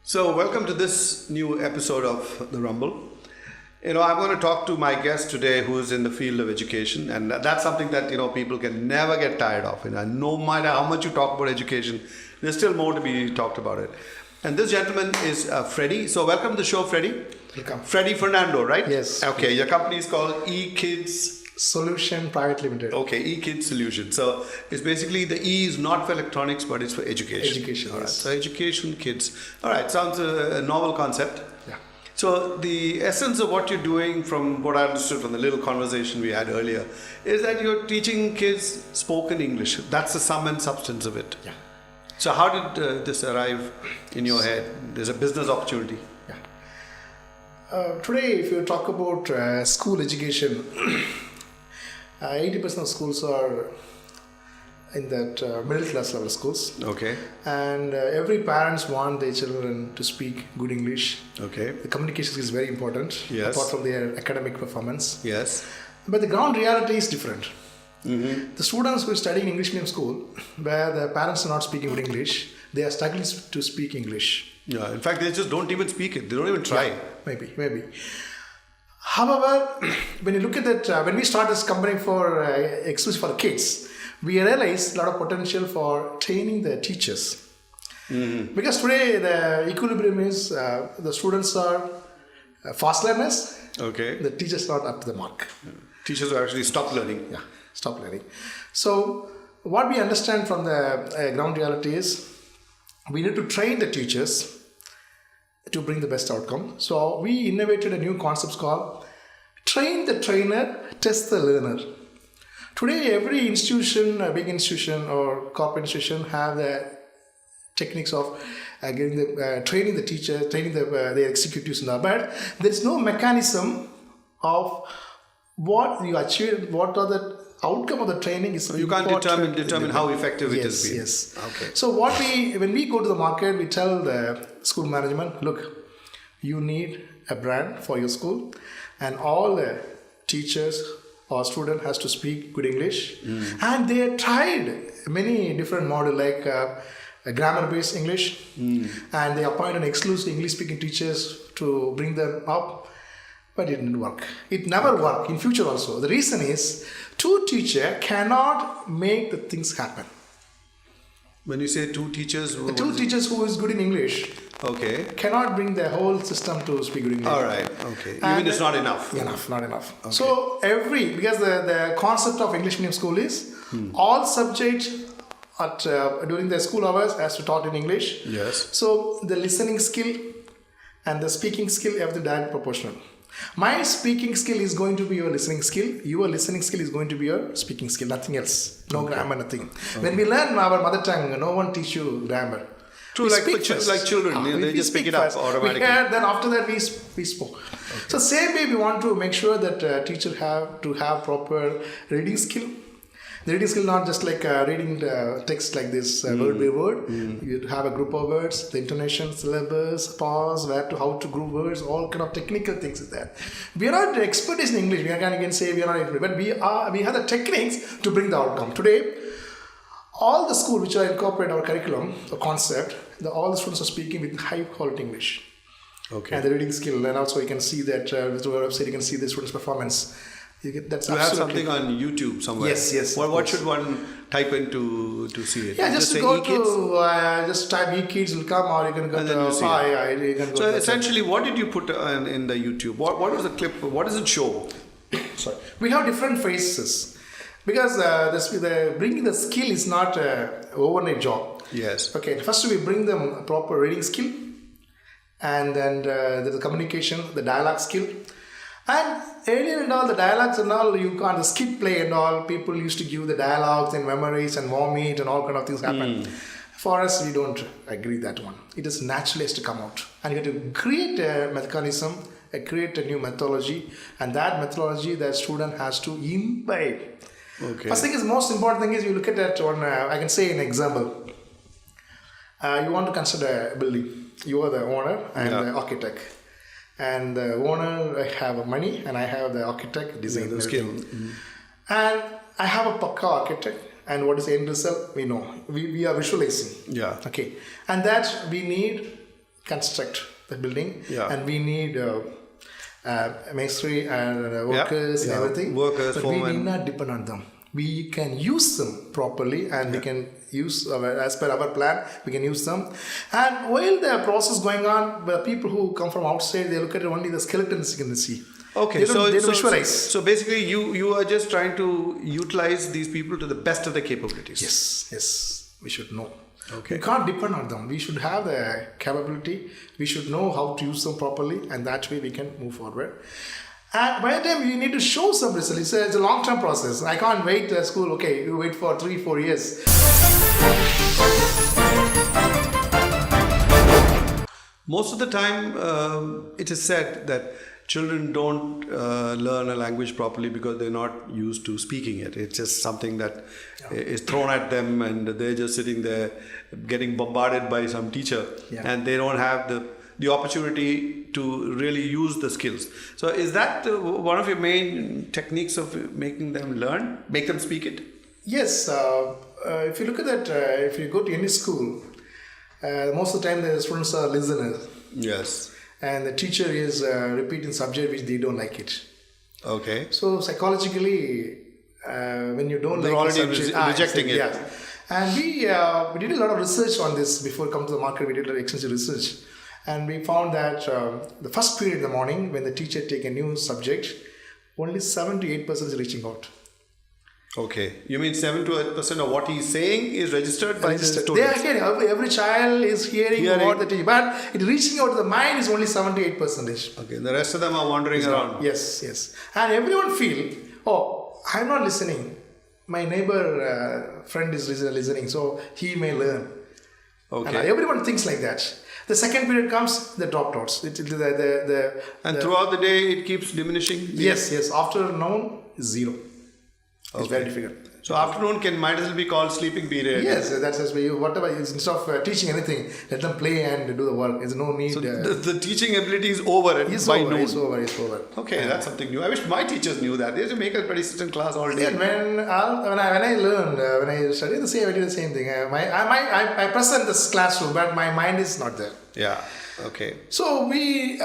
So, welcome to this new episode of the Rumble. I'm going to talk to my guest today who is in the field of education, and that's something that, people can never get tired of. No matter how much you talk about education, there's still more to be talked about it. And this gentleman is Fredy. So, welcome to the show, Fredy. Welcome. Fredy Fernando, right? Yes. Okay, your company is called E-Kids Solution Pvt Limited. Okay, E-Kids Solution. So it's basically the E is not for electronics, but it's for education. Education, all right. yes. So education, kids. All right, sounds a novel concept. Yeah. So the essence of what you're doing, from what I understood from the little conversation we had earlier, is that you're teaching kids spoken English. That's the sum and substance of it. Yeah. So how did this arrive in your head? There's a business opportunity. Yeah. Today, if you talk about school education, 80% of schools are in that middle class level schools. Okay. And every parents want their children to speak good English. Okay. The communication is very important, Yes. apart from their academic performance. Yes. But the ground reality is different. Mm-hmm. The students who are studying English medium school, where the parents are not speaking good English, they are struggling to speak English. Yeah. In fact, they just don't even speak it. They don't even try. Yeah, maybe. However, when you look at that, when we start this company for exclusive for kids, we realize a lot of potential for training the teachers. Mm-hmm. Because today the equilibrium is the students are fast learners. Okay. The teachers are not up to the mark. Teachers will actually stop learning. Yeah, stop learning. So what we understand from the ground reality is we need to train the teachers to bring the best outcome. So we innovated a new concept called train the trainer, test the learner. Today every institution, a big institution or corporate institution, have the techniques of training the teacher, training the executives and all. But there is no mechanism of what you achieve, what are the outcome of the training is. So you can't determine how effective it has been. Yes. Okay. So when we go to the market, we tell the school management, look, you need a brand for your school, and all the teachers or student has to speak good English. And they tried many different models like grammar-based English, and they appointed exclusive English-speaking teachers to bring them up. But it didn't work. It never worked in future also. The reason is two teachers cannot make the things happen. When you say two teachers, Teachers who is good in English, okay, cannot bring the whole system to speak good English. all right, okay. And Even it's not enough. Not enough. Okay. So because the concept of English medium school is all subjects at during the school hours has to taught in English. Yes. So the listening skill and the speaking skill have the direct proportional. My speaking skill is going to be your listening skill. Your listening skill is going to be your speaking skill. Nothing else. No grammar, nothing. Okay. When we learn our mother tongue, no one teach you grammar. True, like children, they just pick it up automatically. Then after that we spoke. Okay. So same way we want to make sure that teacher have to have proper reading skill. The reading skill not just like reading the text like this word by word. You have a group of words, the intonation, syllabus, pause, how to group words, all kind of technical things is there. We are not experts in English. We can say we are not expert, but we have the techniques to bring the outcome. Today, all the schools which are incorporate our curriculum, the concept, all the students are speaking with high quality English. Okay. And the reading skill, and also you can see that through our website you can see the students' performance. That's you have something on YouTube somewhere. Yes. What should one type in to see it? Yeah, just say go E-Kids? to just type E-Kids will come, or you can go And then you see you can go So to essentially, what did you put in the YouTube? What was the clip? What does it show? Sorry, we have different phases because bringing the skill is not an overnight job. Yes. Okay, first we bring them a proper reading skill, and then the communication, the dialogue skill. And earlier and all the dialogues and all, you can't, the skit play and all, people used to give the dialogues and memories and vomit and all kind of things happen. For us, we don't agree that one. It is naturally has to come out. And you have to create a mechanism, create a new methodology, and that methodology the student has to imbibe. Okay. First thing is, most important thing is you look at that one, I can say an example. You want to consider a building. You are the owner and the architect. And the owner, I have money, and I have the architect design the skill. And I have a Pakka architect, and what is the end result? We know. We are visualizing. Yeah. Okay. And that we need construct the building, and we need masonry and workers and everything. Workers, but foremen. We need not depend on them. We can use them properly, and we can use as per our plan. We can use them, and while the process going on, the people who come from outside, they look at only the skeletons you can see. Okay, they don't visualize. So basically, you are just trying to utilize these people to the best of their capabilities. Yes, we should know. Okay. We can't depend on them. We should have the capability. We should know how to use them properly, and that way we can move forward. And by the time we need to show some results, it's a long-term process. I can't wait at school. Okay, you wait for 3-4 years. Most of the time, it is said that children don't learn a language properly because they're not used to speaking it. It's just something that is thrown at them, and they're just sitting there getting bombarded by some teacher, and they don't have the opportunity to really use the skills. So is that one of your main techniques of making them learn, make them speak it? Yes. If you look at that, if you go to any school, most of the time the students are listeners. Yes. And the teacher is repeating subject which they don't like it. Okay. So psychologically, when you don't they're like already the subject, rejecting it. Yeah. And we did a lot of research on this before coming to the market. We did extensive research, and we found that the first period in the morning, when the teacher take a new subject, only 7 to 8% is reaching out. Okay, you mean 7 to 8% of what he's saying is registered by the students? They are hearing. Every child is hearing what the teacher, but it reaching out to the mind is only 7 to 8%. Okay, the rest of them are wandering around. Yes, and everyone feel, oh, I'm not listening. My neighbor friend is listening, so he may learn. Okay. And everyone thinks like that. The second period comes, the dropouts. And throughout the day, it keeps diminishing? Yes. Afternoon, 0. It's very difficult. So afternoon might as well be called sleeping period. Yes, that's just whatever. Instead of teaching anything, let them play and do the work. There's no need. So the teaching ability is over by noon. It's over. Okay, that's something new. I wish my teachers knew that. They used to make us sit in class all day. Yeah, when I learned, when I studied I did the same thing. I present this classroom, but my mind is not there. Yeah. Okay. So we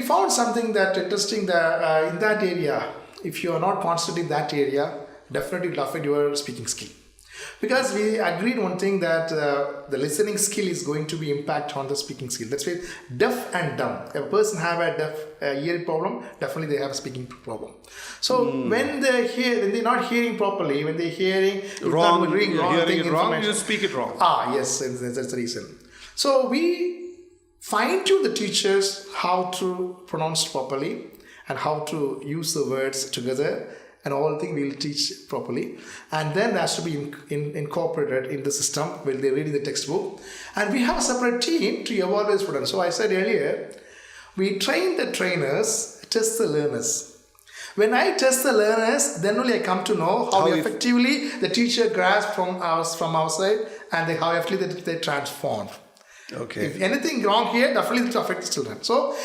found something that interesting that in that area, if you are not constant in that area, definitely will affect your speaking skill. Because we agreed one thing that the listening skill is going to be impact on the speaking skill. That's why deaf and dumb. If a person have a deaf hearing problem, definitely they have a speaking problem. So when they're not hearing properly, when they're hearing wrong, hearing it wrong, you speak it wrong. Yes, that's the reason. So we fine-tune the teachers how to pronounce properly and how to use the words together, and all things we'll teach properly, and then that has to be incorporated in the system when they're reading the textbook. And we have a separate team to evaluate students. So I said earlier, we train the trainers, test the learners. When I test the learners, then only I come to know how effectively the teacher grasps from our side, and how effectively they transform. Okay. If anything wrong here, definitely it affects children. So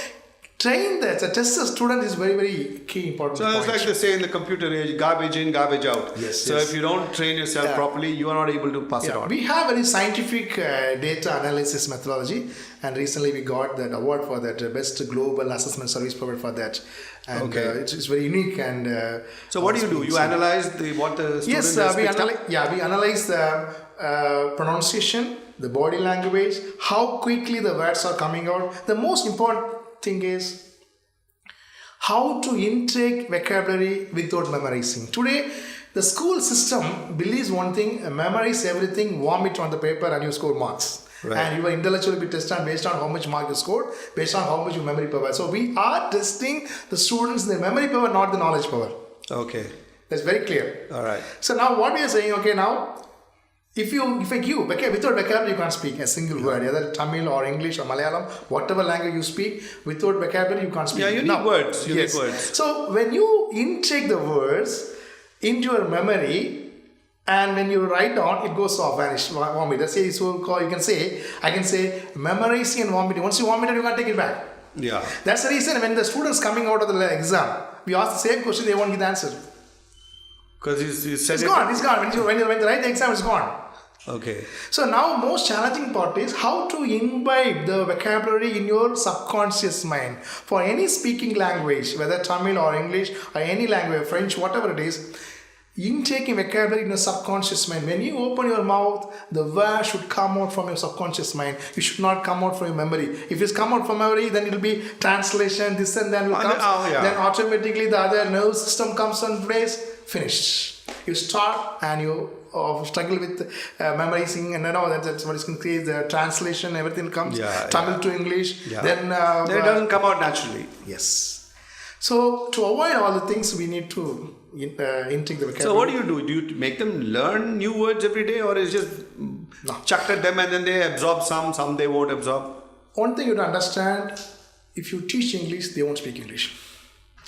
train that. The test the student is very, very key important. So it's like they say in the computer age, garbage in, garbage out. Yes. So if you don't train yourself properly, you are not able to pass it on. We have very scientific data analysis methodology, and recently we got that award for that best global assessment service provider for that. And it's very unique. And so what do? You analyze what the student has picked up? We analyze the pronunciation, the body language, how quickly the words are coming out. The most important thing is how to intake vocabulary without memorizing. Today, the school system believes one thing: memorize everything, vomit on the paper, and you score marks. Right. And your intellectual will be tested based on how much mark you scored, based on how much you memory power. So we are testing the students' their memory power, not the knowledge power. Okay, that's very clear. All right. So now what we are saying? Okay, now. If I give without vocabulary, you can't speak a single word, either Tamil or English or Malayalam, whatever language you speak, without vocabulary, you can't speak. Yeah, you need words. You need words. So when you intake the words into your memory, and when you write down, it goes off, vanish, vomit. Let's say I can say memorizing and vomiting. Once you vomited, you can't take it back. Yeah. That's the reason when the students coming out of the exam, we ask the same question, they won't get the answer. Because it's gone. When you write the exam, it's gone. Okay. So now most challenging part is how to imbibe the vocabulary in your subconscious mind. For any speaking language, whether Tamil or English or any language, French, whatever it is, intaking vocabulary in your subconscious mind. When you open your mouth, the word should come out from your subconscious mind. It should not come out from your memory. If it's come out from memory, then it will be translation, this and that will come. Then automatically the other nerve system comes in place. Finished. You start and you struggle with memorizing, and that's what is going to create the translation. Everything comes Tamil to English. Then it doesn't come out naturally. Yes. So to avoid all the things, we need to intake the vocabulary. So what do? Do you make them learn new words every day, or is just chucked at them and then they absorb some they won't absorb? One thing you have to understand: if you teach English, they won't speak English.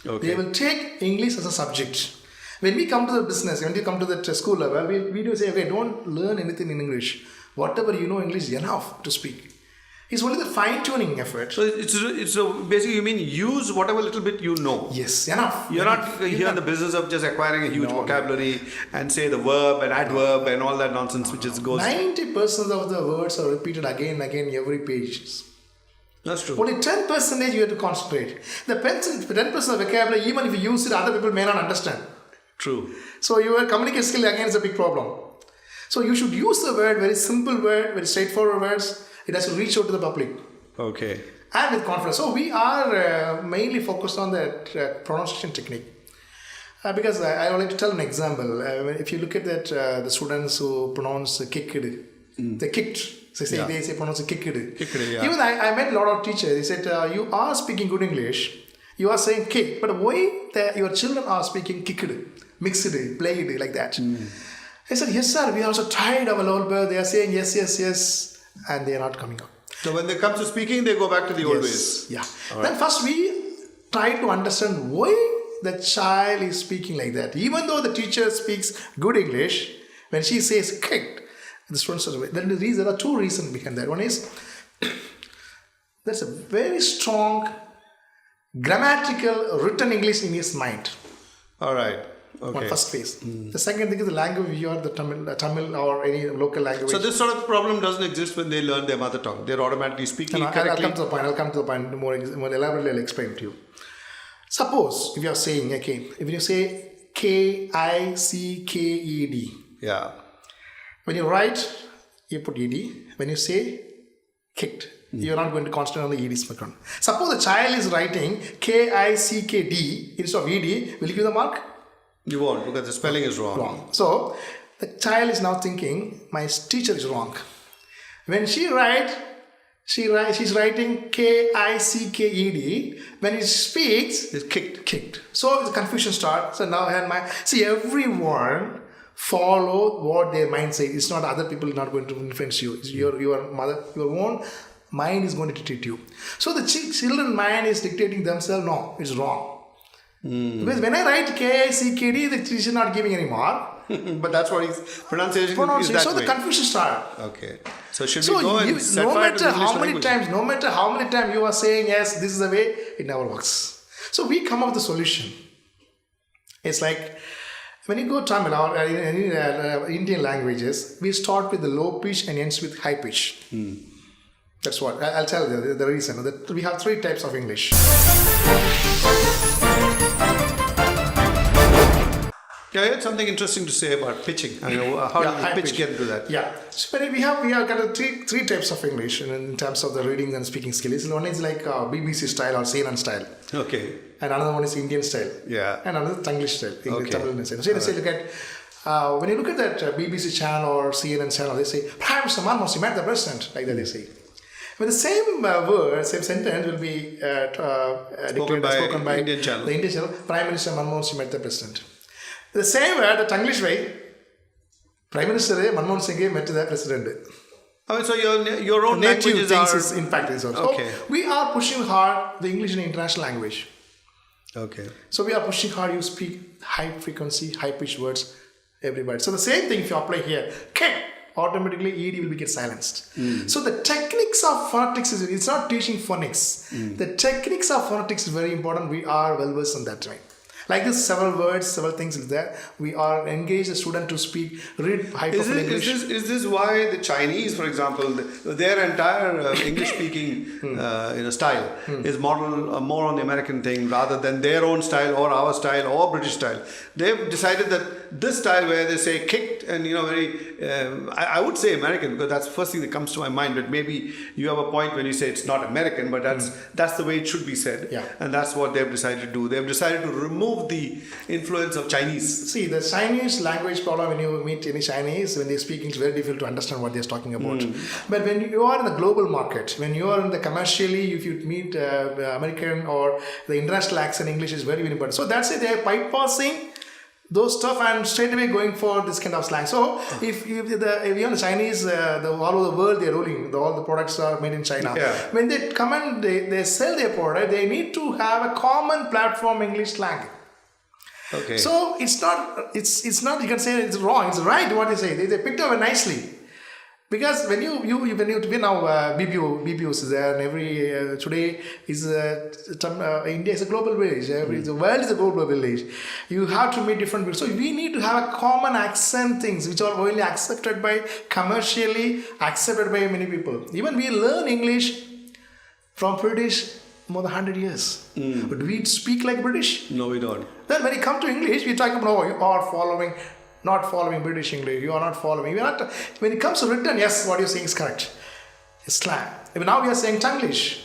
Okay. They will take English as a subject. When we come to the business, when we come to the school level, we do say, okay, don't learn anything in English. Whatever you know English is enough to speak. It's only the fine-tuning effort. So it's basically you mean use whatever little bit you know. Yes, enough. You're not here in the business of just acquiring a huge vocabulary and say the verb and adverb and all that nonsense which just goes. 90% of the words are repeated again and again every page. That's true. Only 10% you have to concentrate. The 10% of vocabulary, even if you use it, other people may not understand. True. So your communication skill again is a big problem. So you should use the word, very simple word, very straightforward words. It has to reach out to the public. Okay. And with confidence. So we are mainly focused on the pronunciation technique. Because I would like to tell an example. If you look at that, the students who pronounce kicked, they kicked. They say pronounce kicked. Even I met a lot of teachers. They said, you are speaking good English. You are saying kick. But why your children are speaking kicked, mixed, played like that? I said, yes sir, we are also tired of a lot, but they are saying yes, yes, yes. And they are not coming out. So when they come to speaking, they go back to the old ways. Yeah. All Then right. first we try to understand why the child is speaking like that. Even though the teacher speaks good English, when she says kicked, the students are. There are two reasons behind that. One is there's a very strong grammatical written English in his mind. All right. Okay. One first phase. The second thing is the language you are the Tamil or any local language. So this sort of problem doesn't exist when they learn their mother tongue. They're automatically speaking correctly. I'll come to the point more elaborately. I'll explain to you. Suppose if you are saying, okay, if you say Kicked, Yeah. when you write, you put ed. When you say kicked, you're not going to concentrate on the ed spectrum. Suppose the child is writing Kickd instead of ed, will you give the mark? You won't, because the spelling is wrong. So the child is now thinking, my teacher is wrong. When she's writing Kicked. When he speaks, It's kicked. So the confusion starts. So now everyone follow what their mind says. It's not other people are not going to influence you. It's your own mind is going to dictate you. So the children mind is dictating themselves. No, it's wrong. Because when I write Kickd, the teacher is not giving any mark. But that's what his pronunciation is that So way. the confusion starts. Okay. So should we go and set no fire to the matter English language? no matter how many times you are saying yes, this is the way, it never works. So we come up with a solution. It's like when you go Tamil or any Indian languages, we start with the low pitch and ends with high pitch. That's what I'll tell you the reason. That we have three types of English. Yeah, I had something interesting to say about pitching. I mean, how does the pitch get into that? Yeah. So we have got three types of English in terms of the reading and speaking skills. One is like BBC style or CNN style. Okay. And another one is Indian style. Yeah. And another Tanglish style. Okay. Tamil style. So look at when you look at that BBC channel or CNN channel, they say Prime Minister Manmohan Singh met the president, like that they say. But the same word, same sentence will be Spoken by Indian channel. The Indian channel. Prime Minister Manmohan Singh met the president. The same word, the Tanglish way, Prime Minister Manmohan Singh met the president. Oh, so your own Native languages things are... is impact is also. Okay. So we are pushing hard the English in international language. Okay. So we are pushing hard. You speak high frequency, high pitched words, everybody. So the same thing if you apply here, automatically ed will get silenced. So the techniques of phonetics it's not teaching phonics. The techniques of phonetics is very important. We are well versed in that way. Like this, several words, several things is there. We are engaged the student to speak, read high profile English. Is this why the Chinese, for example, their entire English-speaking style is modeled more on the American thing rather than their own style or our style or British style? They've decided that this style where they say kicked and I would say American because that's the first thing that comes to my mind. But maybe you have a point when you say it's not American, but that's the way it should be said. Yeah. And that's what they've decided to do. They've decided to remove the influence of Chinese. See, the Chinese language problem, when you meet any Chinese, when they speak, it's very difficult to understand what they're talking about. But when you are in the global market, when you are in the commercially, if you meet American or the international accent, English is very, very important. So that's it, they're bypassing those stuff and straight away going for this kind of slang. So if the Chinese, all over the world, they're ruling, all the products are made in China. Yeah. When they come and they sell their product, they need to have a common platform English slang. Okay. So it's not you can say it's wrong, it's right what they say. They picked up nicely. Because when you now BPOs is there and every today is India is a global village. The world is a global village. You have to meet different people. So we need to have a common accent things which are only accepted by commercially accepted by many people. Even we learn English from British more than 100 years. But do we speak like British? No, we don't. Then when it comes to English, we talk about you are not following British English. You are not following. When it comes to written, yes, what you're saying is correct. It's slang. Even now we are saying Tanglish,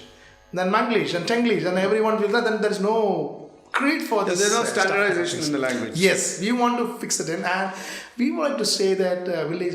then Manglish and Tenglish, and everyone will that. Then there is no creed for this. There's no standardization in the language. Yes, we want to fix it in, and we want to say that village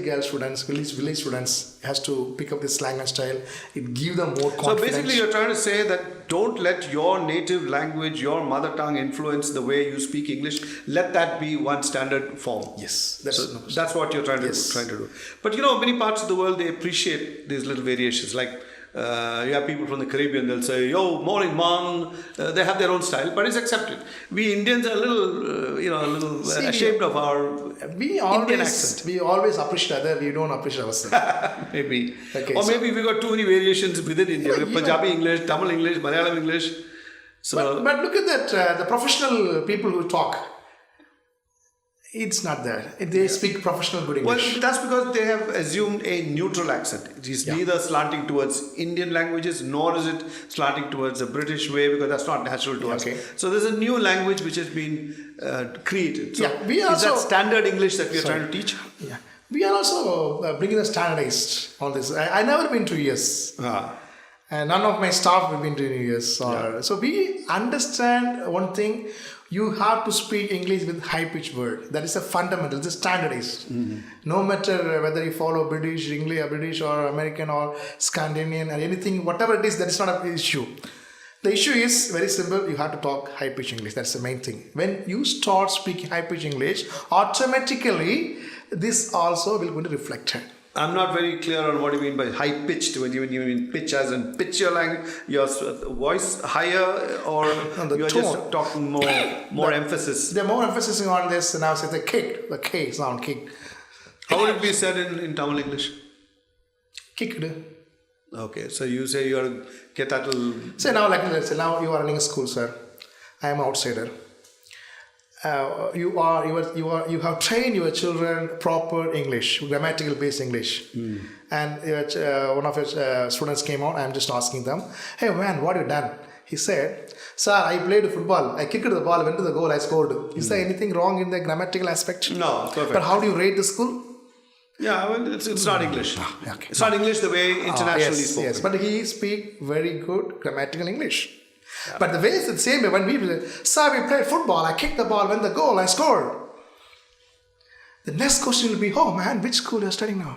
students has to pick up this slang and style. It gives them more confidence. So basically, you're trying to say that don't let your native language, your mother tongue influence the way you speak English. Let that be one standard form. Yes, that's what you're trying to do. But many parts of the world they appreciate these little variations. Like you have people from the Caribbean, they'll say, "Yo, morning, man." They have their own style, but it's accepted. We Indians are a little, ashamed of our Indian accent. We always appreciate other. We don't appreciate ourselves. Maybe. Okay, or maybe we got too many variations within India. Punjabi English, Tamil English, Malayalam English. So, but look at that. The professional people who talk. It's not there. They speak professional good English. Well, that's because they have assumed a neutral accent. It is neither slanting towards Indian languages nor is it slanting towards the British way because that's not natural to us. So there's a new language which has been created. So is that standard English that we are trying to teach? Yeah. We are also bringing the standardized on this. I never been to US. And none of my staff have been to US. So we understand one thing. You have to speak English with high-pitched word. That is a fundamental. It's standardized. No matter whether you follow British, English, or British, or American, or Scandinavian, or anything, whatever it is, that is not an issue. The issue is very simple. You have to talk high-pitched English. That's the main thing. When you start speaking high-pitched English, automatically this also will going to reflect. I'm not very clear on what you mean by high pitched. When you mean pitch as in pitch your language, your voice higher, or you're just talking more emphasis. They're more emphasis on this. Now say the K sound kick. How would it be said in Tamil English? Kicked. Okay, so you say you're ketatal. Say now, let's say now you are running a school, sir. I am an outsider. You have trained your children proper English, grammatical based English. And one of your students came out. I'm just asking them, "Hey man, what have you done?" He said, "Sir, I played football. I kicked the ball, went to the goal, I scored." Is there anything wrong in the grammatical aspect? No, it's perfect. But how do you rate the school? Yeah, well, it's not English. Okay. It's not English the way internationally spoken. Yes, but he speaks very good grammatical English. Yeah. But the way is the same way when people say, "Sir, we played football, I kicked the ball, went the goal, I scored." The next question will be, "Oh man, which school you're studying now?"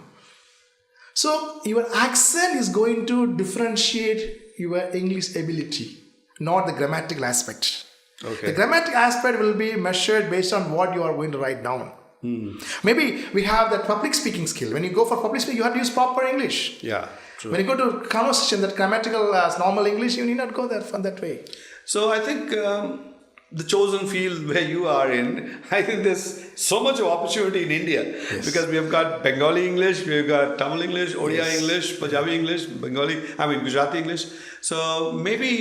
So your accent is going to differentiate your English ability, not the grammatical aspect. Okay. The grammatical aspect will be measured based on what you are going to write down. Maybe we have that public speaking skill. When you go for public speaking, you have to use proper English. Yeah, true. When you go to conversation, that grammatical normal English, you need not go there from that way. So I think the chosen field where you are in, I think there's so much of opportunity in India because we have got Bengali English, we have got Tamil English, Odia English, Punjabi English, Gujarati English. So maybe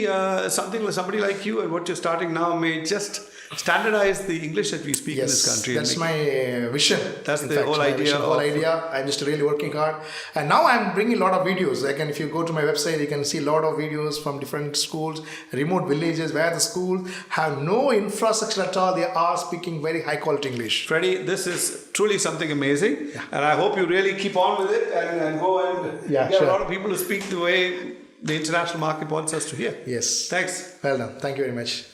somebody like you and what you're starting now may just standardize the English that we speak in this country. That's my vision. That's in the fact, whole my idea. Vision, whole idea. I'm just really working hard, and now I'm bringing a lot of videos. Like, and if you go to my website, you can see a lot of videos from different schools, remote villages where the schools have no infrastructure at all. They are speaking very high quality English. Fredy, this is truly something amazing, and I hope you really keep on with it and go and get a lot of people to speak the way the international market wants us to hear. Yes. Thanks. Well done. Thank you very much.